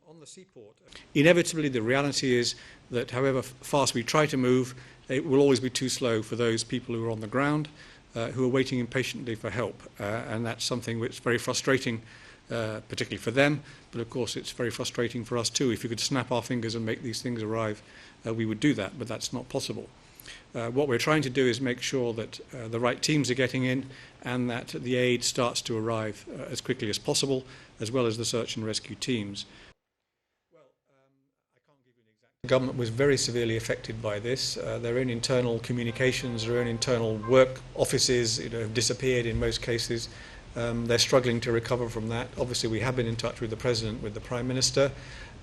On the seaport, inevitably the reality is that however fast we try to move, it will always be too slow for those people who are on the ground, who are waiting impatiently for help. And that's something which is very frustrating, particularly for them, but of course it's very frustrating for us too. If you could snap our fingers and make these things arrive, we would do that, but that's not possible. What we're trying to do is make sure that the right teams are getting in and that the aid starts to arrive as quickly as possible, as well as the search and rescue teams. Well, I can't give you an exact. The government was very severely affected by this. Their own internal communications, their own internal work offices have disappeared in most cases. They're struggling to recover from that. Obviously, we have been in touch with the President, with the Prime Minister.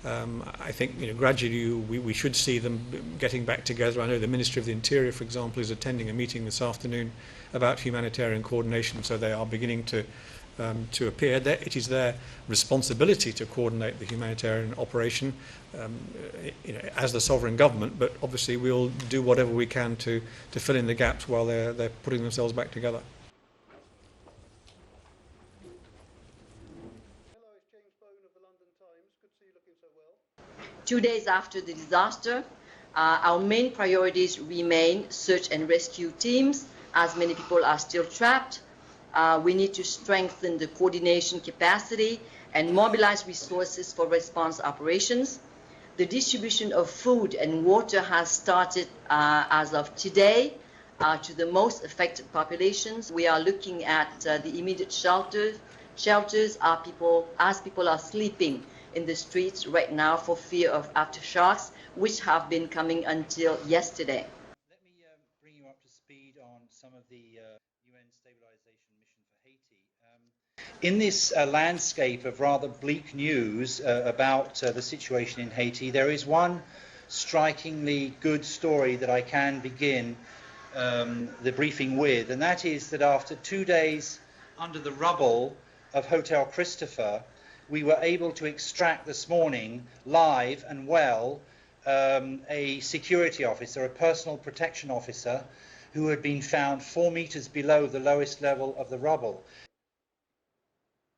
I think gradually we should see them getting back together. I know the Ministry of the Interior, for example, is attending a meeting this afternoon about humanitarian coordination, so they are beginning to appear. It is their responsibility to coordinate the humanitarian operation as the sovereign government, but obviously we'll do whatever we can to fill in the gaps while they're putting themselves back together. 2 days after the disaster, our main priorities remain search and rescue teams, as many people are still trapped. We need to strengthen the coordination capacity and mobilize resources for response operations. The distribution of food and water has started as of today to the most affected populations. We are looking at the immediate shelters as people are sleeping in the streets right now for fear of aftershocks, which have been coming until yesterday. Let me bring you up to speed on some of the UN stabilization mission for Haiti. In this landscape of rather bleak news about the situation in Haiti, there is one strikingly good story that I can begin the briefing with, and that is that after 2 days under the rubble of Hotel Christopher, we were able to extract this morning, live and well, a security officer, a personal protection officer, who had been found 4 meters below the lowest level of the rubble.